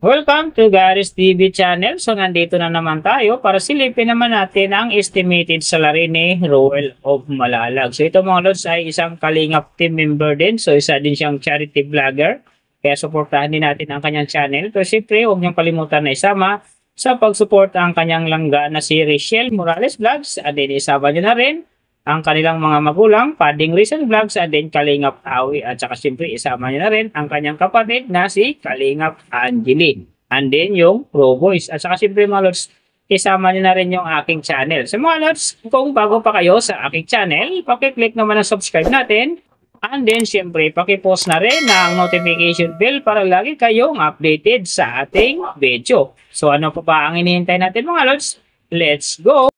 Welcome to Gary's TV channel. So nandito na naman tayo para silipin naman natin ang estimated salary ni Roel of Malalag. So ito mga lods ay isang Kalingap team member din. So isa din siyang charity vlogger. Kaya suportahan din natin ang kanyang channel. Pero siyempre huwag niyong kalimutan na isama sa pag-support ang kanyang langga na si Richelle Morales Vlogs. At din isama niyo na rin ang kanilang mga magulang, Pading Recent Vlogs, at din Kalingap Awi. At saka siyempre isama niyo na rin ang kanyang kapatid na si Kalingap Angeli. And then yung Pro Boys. At saka siyempre mga lods, isama niyo na rin yung aking channel. So mga lods, kung bago pa kayo sa aking channel, pakiclick naman ang subscribe natin. And then siyempre pakipost na rin ang notification bell para lagi kayong updated sa ating video. So ano pa ba ang hinihintay natin mga lods? Let's go!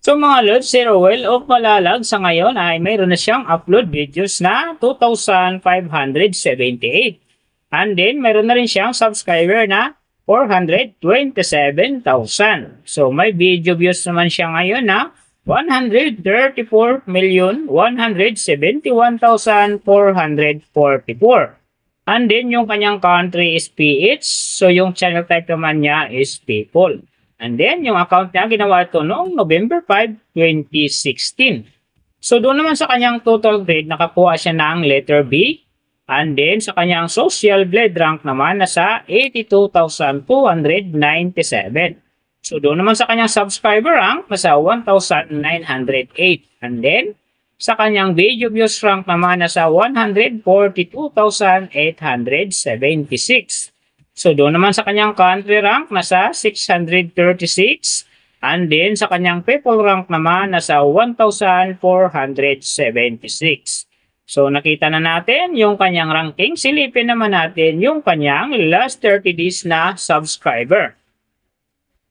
So mga lods, si Roel of Malalag sa ngayon ay mayroon na siyang upload videos na 2,578. And then mayroon na rin siyang subscriber na 427,000. So may video views naman siya ngayon na 134,171,444. And then yung kanyang country is PH. So yung channel type naman niya is people. And then, yung account niya, ginawa ito noong November 5, 2016. So, doon naman sa kanyang total grade, nakakuha siya ng letter B. And then, sa kanyang social blade rank naman, nasa 82,297. So, doon naman sa kanyang subscriber rank, nasa 1,908. And then, sa kanyang video views rank naman, nasa 142,876. So, doon naman sa kanyang country rank, nasa 636. And then, sa kanyang people rank naman, nasa 1,476. So, nakita na natin yung kanyang ranking. Silipin naman natin yung kanyang last 30 days na subscriber.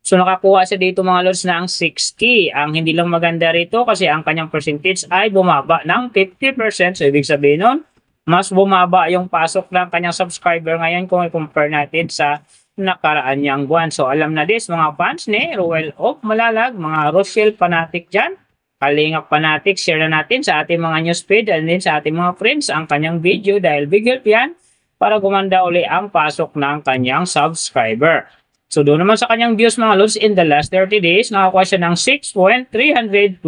So, nakakuha siya dito mga lods ng 60. Ang hindi lang maganda rito kasi ang kanyang percentage ay bumaba ng 50%. So, ibig sabihin nun, mas bumaba yung pasok ng kanyang subscriber ngayon kung i-compare natin sa nakaraan niyang buwan. So alam na this mga fans ni Roel of Malalag, mga Rochelle fanatic dyan, Kalingap fanatic, share na natin sa ating mga newsfeed and din sa ating mga friends ang kanyang video dahil big help yan para gumanda uli ang pasok ng kanyang subscriber. So doon naman sa kanyang views mga lods in the last 30 days, nakakuha siya ng 6,321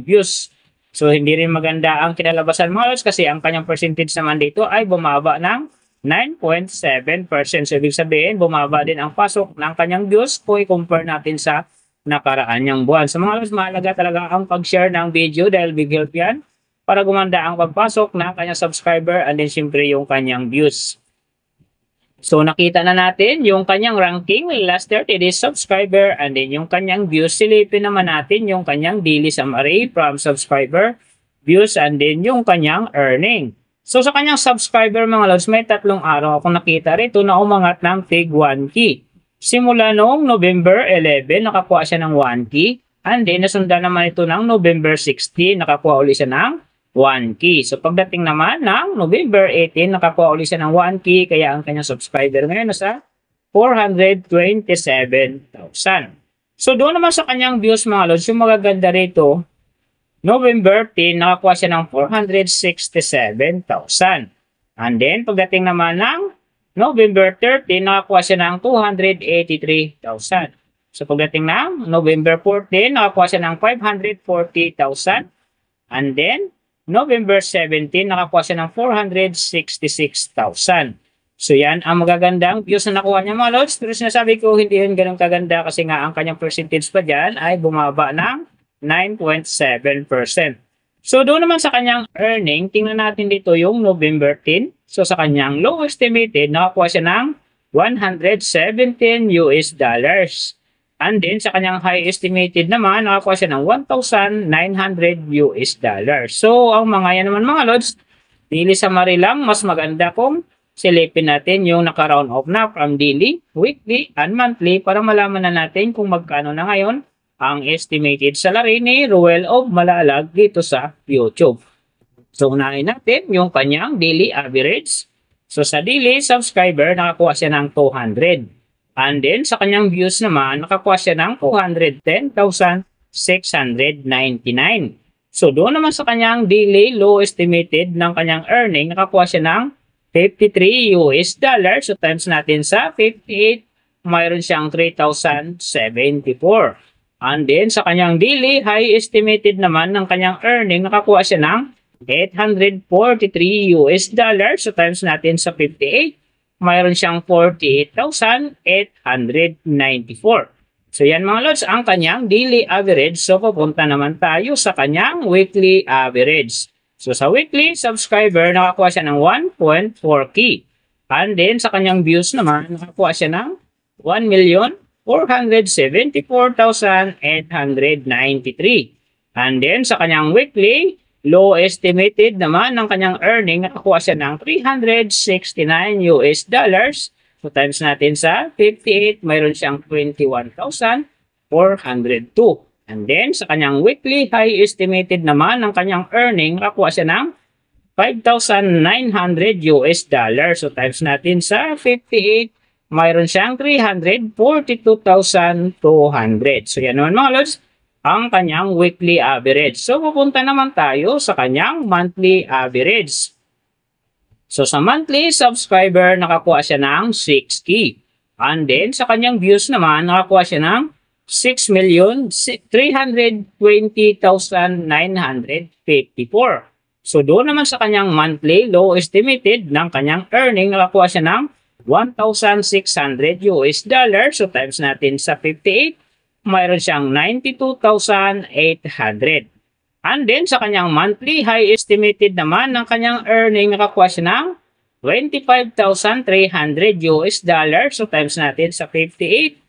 views. So, hindi rin maganda ang kinalabasan mga lods kasi ang kanyang percentage naman dito ay bumaba ng 9.7%. So, ibig sabihin, bumaba din ang pasok ng kanyang views kung i-compare natin sa nakaraan niyang buwan. So, mga lods, mahalaga talaga ang pag-share ng video dahil big help yan para gumanda ang pagpasok ng kanyang subscriber and then siyempre yung kanyang views. So, nakita na natin yung kanyang ranking with last 30 days subscriber and then yung kanyang views. Silipin naman natin yung kanyang daily summary from subscriber, views, and then yung kanyang earning. So, sa kanyang subscriber mga lods, may 3 araw akong nakita rito na umangat ng tig 1K. Simula noong November 11, nakakuha siya ng 1K. And then, nasundan naman ito ng November 16, nakakuha ulit siya ng 1K. So, pagdating naman ng November 18, nakakuha ulit siya ng 1K. Kaya ang kanyang subscriber ngayon nasa 427,000. So, doon naman sa kanyang views mga lods, yung magaganda rito, November 10, nakakuha siya ng 467,000. And then, pagdating naman ng November 13, nakakuha siya ng 283,000. So, pagdating ng November 14, nakakuha siya ng 540,000. And then, November 17, nakakuha siya ng 466,000. So yan ang magagandang views na nakuha niya mga lods. Pero sinasabi ko hindi yun ganun kaganda kasi nga ang kanyang percentage pa dyan ay bumaba ng 9.7%. So doon naman sa kanyang earning, tingnan natin dito yung November 10. So sa kanyang low estimated, nakakuha siya ng $117. And then, sa kanyang high estimated naman, nakakuha siya ng $1,900. So, ang mga yan naman mga lods, daily summary lang, mas maganda kung silipin natin yung naka-round off na from daily, weekly, and monthly para malaman na natin kung magkano na ngayon ang estimated salary ni Roel of Malalag dito sa YouTube. So, unahin natin yung kanyang daily average. So, sa daily subscriber, nakakuha siya ng 200. And then, sa kanyang views naman, nakakuha siya ng 210,000. So doon naman sa kanyang daily low estimated ng kanyang earning, nakakuha siya ng $53. So times natin sa 58, mayroon siyang 3,074. And then sa kanyang daily high estimated naman ng kanyang earning, nakakuha siya ng $843. So times natin sa 58, mayroon siyang 48,894. So yan mga lods, ang kanyang daily average. So pupunta naman tayo sa kanyang weekly average. So sa weekly subscriber, nakakuha siya ng 1.4K. And then sa kanyang views naman, nakakuha siya ng 1,474,893. And then sa kanyang weekly low estimated naman ng kanyang earning, nakakuha siya ng $369. So times natin sa 58, mayroon siyang 21,402. And then sa kanyang weekly high estimated naman ng kanyang earning, nakakuha siya ng $5,900. So times natin sa 58, mayroon siyang 342,200. So yan naman mga lods, ang kanyang weekly average. So pupunta naman tayo sa kanyang monthly average. So sa monthly subscriber, nakakuha siya ng 6K. And then sa kanyang views naman, nakakuha siya ng 6,320,954. So doon naman sa kanyang monthly low estimated ng kanyang earning, nakakuha siya ng $1,600. So times natin sa 58, mayroon siyang 92,800. And then sa kanyang monthly high estimated naman ng kanyang earning, nakakuha siya ng $25,300. So times natin sa 58,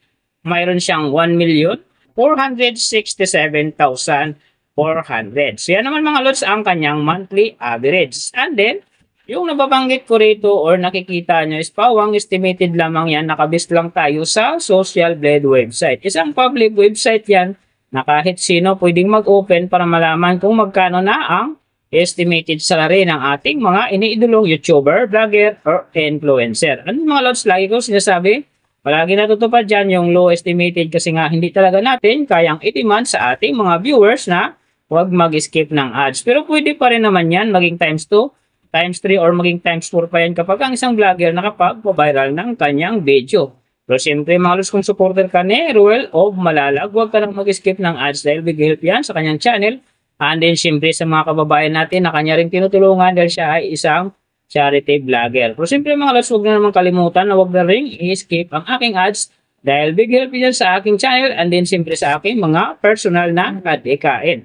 mayroon siyang 1,467,400. So yan naman mga lods ang kanyang monthly average. And then, yung nababanggit ko rito or nakikita nyo is pawang estimated lamang yan. Nakabase lang tayo sa Social Blade website. Isang public website yan na kahit sino pwedeng mag-open para malaman kung magkano na ang estimated salary ng ating mga iniidolong YouTuber, vlogger, or influencer. Ano mga lods, lagi ko sinasabi, palagi natutupad dyan yung low estimated kasi nga hindi talaga natin kayang i-demand sa ating mga viewers na huwag mag-skip ng ads. Pero pwede pa rin naman yan maging times 2, times 3, or maging times 4 pa yan kapag ang isang vlogger nakapag-viral ng kanyang video. Pero siyempre mga lods, kung supporter ka ni Ruel of Malalag, huwag ka nang mag-skip ng ads dahil big help yan sa kanyang channel. And then siyempre sa mga kababayan natin na kanya rin tinutulungan dahil siya ay isang charity vlogger. Pero siyempre mga lods, huwag na naman kalimutan na huwag na rin i-skip ang aking ads dahil big help yan sa aking channel and then siyempre sa aking mga personal na kadikain.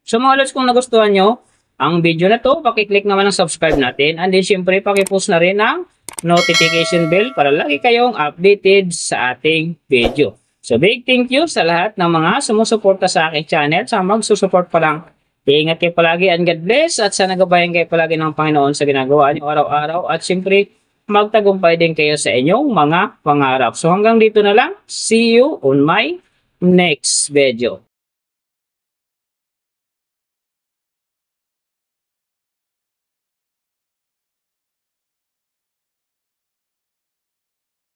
So mga lods, kung nagustuhan nyo ang video na to, pakiclick naman ang subscribe natin and then siyempre pakipost na rin ang notification bell para lagi kayong updated sa ating video. So big thank you sa lahat ng mga sumusuporta sa aking channel. Sa magsusupport pa lang, ingat kayo palagi and God bless at sana gabayan kayo palagi ng Panginoon sa ginagawa niyo araw-araw at siyempre magtagumpay din kayo sa inyong mga pangarap. So hanggang dito na lang. See you on my next video.